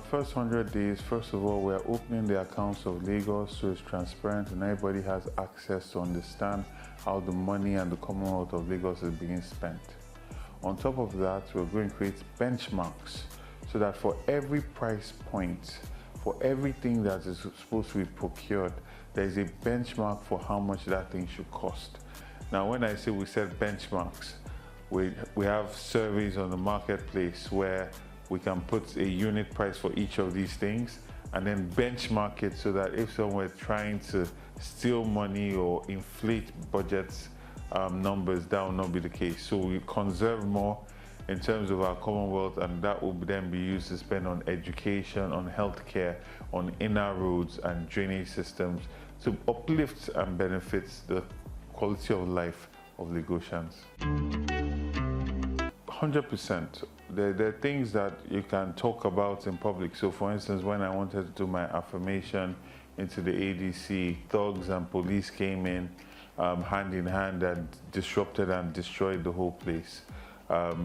first 100 days, first of all, we're opening the accounts of Lagos so it's transparent and everybody has access to understand how the money and the Commonwealth of Lagos is being spent. On top of that, we're going to create benchmarks so that for every price point, for everything that is supposed to be procured, there is a benchmark for how much that thing should cost. Now, when I say we set benchmarks, we have surveys on the marketplace where we can put a unit price for each of these things and then benchmark it so that if someone is trying to steal money or inflate budgets numbers, that will not be the case. So we conserve more in terms of our Commonwealth, and that will then be used to spend on education, on healthcare, on inner roads and drainage systems to uplift and benefit the quality of life of Lagosians. 100%. There are things that you can talk about in public. So for instance, when I wanted to do my affirmation into the ADC, thugs and police came in hand in hand and disrupted and destroyed the whole place.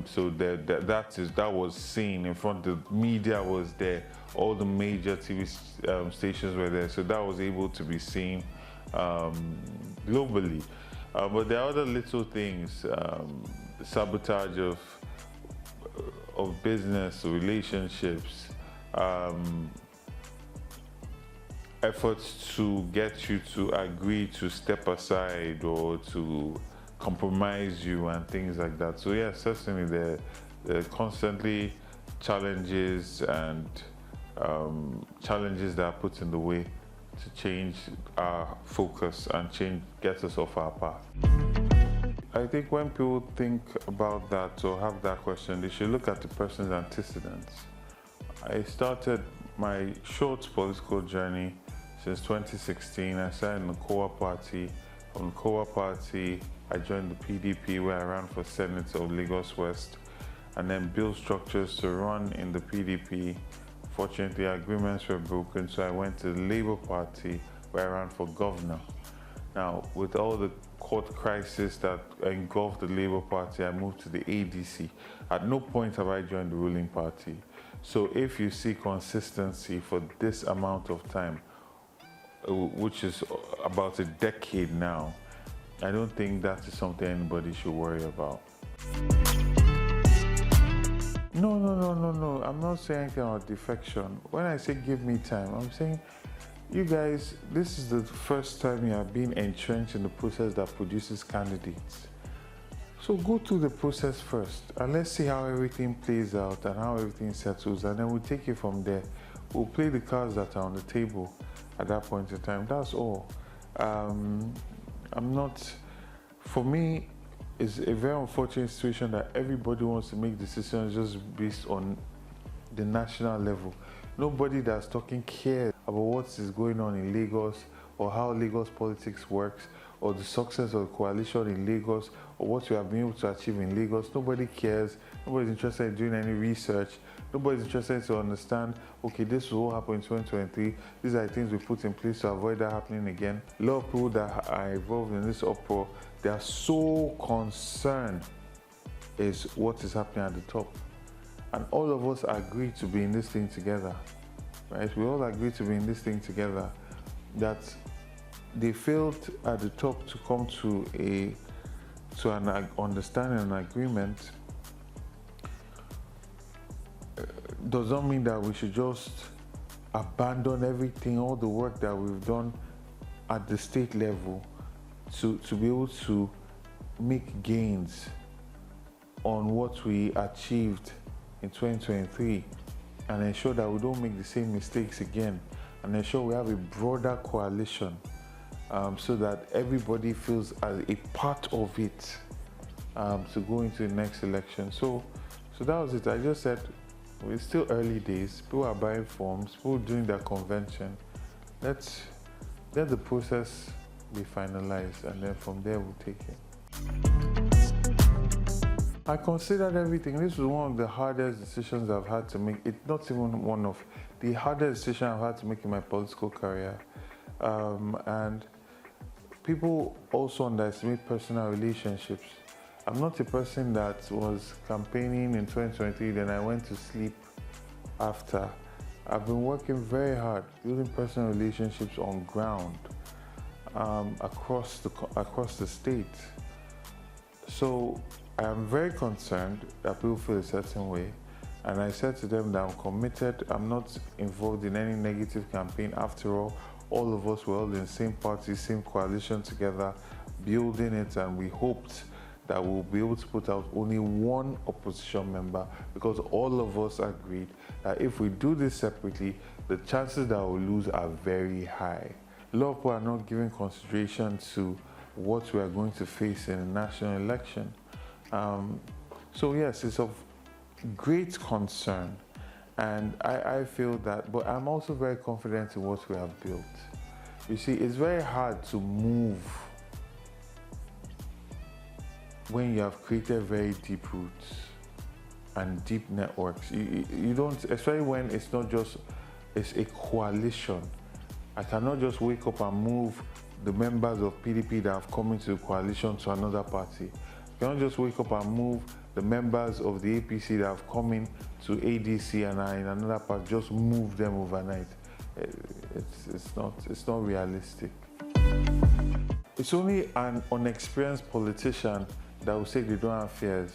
So that was seen in front. The media was there, all the major TV stations were there, so that was able to be seen globally. But there are other little things, sabotage of business, relationships, efforts to get you to agree to step aside or to compromise you and things like that. So yeah, certainly there are constantly challenges and challenges that are put in the way to change our focus and get us off our path. I think when people think about that or have that question, they should look at the person's antecedents. I started my short political journey since 2016. I started in the COA party. From the COA party, I joined the PDP where I ran for Senate of Lagos West and then built structures to run in the PDP. Fortunately, agreements were broken, so I went to the Labour Party where I ran for governor. Now, with all the court crisis that engulfed the Labour Party, I moved to the ADC. At no point have I joined the ruling party. So if you see consistency for this amount of time, which is about a decade now, I don't think that is something anybody should worry about. No. I'm not saying anything about defection. When I say give me time, I'm saying, you guys, this is the first time you have been entrenched in the process that produces candidates. So go through the process first and let's see how everything plays out and how everything settles, and then we'll take it from there. We'll play the cards that are on the table at that point in time. That's all. For me, it's a very unfortunate situation that everybody wants to make decisions just based on the national level. Nobody that's talking cares about what is going on in Lagos or how Lagos politics works or the success of the coalition in Lagos or what we have been able to achieve in Lagos. Nobody cares. Nobody's interested in doing any research. Nobody's interested to understand, okay, this will all happen in 2023. These are the things we put in place to avoid that happening again. A lot of people that are involved in this uproar, they are so concerned is what is happening at the top. And all of us agree to be in this thing together, right? We all agree to be in this thing together. That they failed at the top to come to an understanding and agreement does not mean that we should just abandon everything, all the work that we've done at the state level to be able to make gains on what we achieved in 2023 and ensure that we don't make the same mistakes again and ensure we have a broader coalition so that everybody feels as a part of it to go into the next election. So that was it. I just said it's still early days. People are buying forms, people doing their convention. Let the process be finalized and then from there we'll take it. I considered everything. This was one of the hardest decisions I've had to make. It's not even one of the hardest decisions I've had to make in my political career. And people also underestimate personal relationships. I'm not a person that was campaigning in 2023, then I went to sleep after. I've been working very hard, building personal relationships on ground across the state. So I am very concerned that people feel a certain way, and I said to them that I'm committed. I'm not involved in any negative campaign. After all of us were all in the same party, same coalition together, building it, and we hoped that we'll be able to put out only one opposition member, because all of us agreed that if we do this separately, the chances that we'll lose are very high. A lot of people are not giving consideration to what we are going to face in a national election. So yes, it's of great concern, and I feel that, but I'm also very confident in what we have built. You see, it's very hard to move when you have created very deep roots and deep networks. You don't, especially when it's not just, it's a coalition. I cannot just wake up and move the members of PDP that have come into the coalition to another party. I cannot just wake up and move the members of the APC that have come in to ADC and are in another party, just move them overnight. It's not realistic. It's only an unexperienced politician that will say they don't have fears.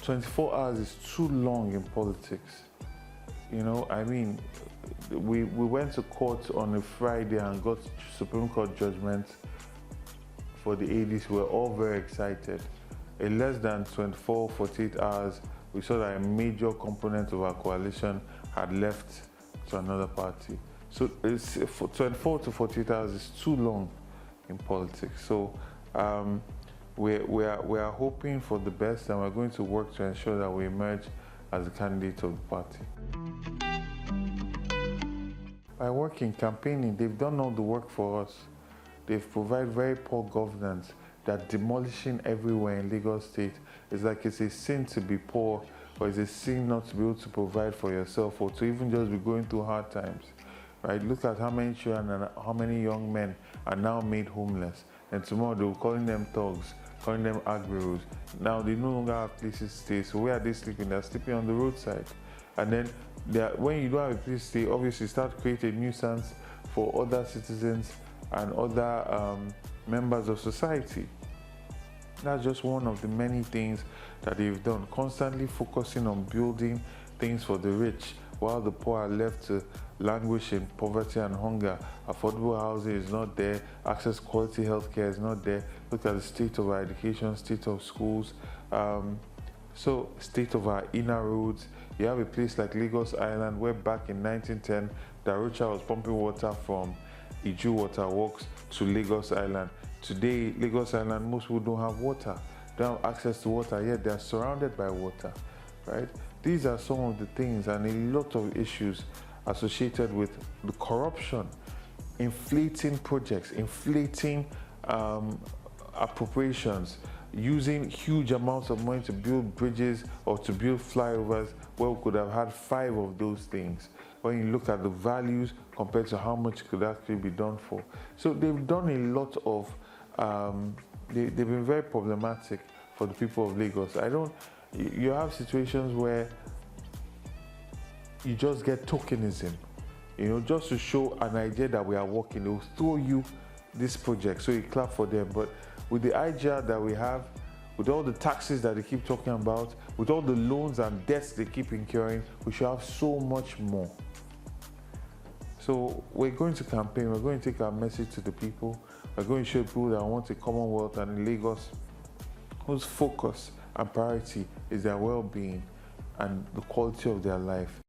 24 hours is too long in politics. You know, I mean, we went to court on a Friday and got Supreme Court judgment for the ADC. We're all very excited. In less than 24, 48 hours, we saw that a major component of our coalition had left to another party. So it's, for 24 to 48 hours is too long in politics. So we are hoping for the best, and we're going to work to ensure that we emerge as a candidate of the party. By working, campaigning, they've done all the work for us. They've provided very poor governance that demolishing everywhere in Lagos State is like it's a sin to be poor, or it's a sin not to be able to provide for yourself, or to even just be going through hard times. Right? Look at how many children and how many young men are now made homeless. And tomorrow they'll be calling them thugs, calling them agberos. Now they no longer have places to stay. So where are they sleeping? They're sleeping on the roadside. And then when you don't have a place to stay, obviously start creating a nuisance for other citizens and other members of society. That's just one of the many things that they've done, constantly focusing on building things for the rich, while the poor are left to languish in poverty and hunger. Affordable housing is not there, access to quality healthcare is not there. Look at the state of our education, state of schools, so state of our inner roads. You have a place like Lagos Island, where back in 1910, Darucha was pumping water from Iju Water Works to Lagos Island. Today, Lagos Island, most people don't have water. They don't have access to water, yet they're surrounded by water, right? These are some of the things and a lot of issues associated with the corruption, inflating projects, inflating appropriations, using huge amounts of money to build bridges or to build flyovers where we could have had 5 of those things. When you look at the values compared to how much could actually be done for. So they've done a lot of, they've been very problematic for the people of Lagos. You have situations where you just get tokenism, you know, just to show an idea that we are working. They'll throw you this project, so you clap for them. But with the IGR that we have, with all the taxes that they keep talking about, with all the loans and debts they keep incurring, we should have so much more. So we're going to campaign, we're going to take our message to the people, we're going to show people that want a Commonwealth and Lagos whose focus and priority is their well-being and the quality of their life.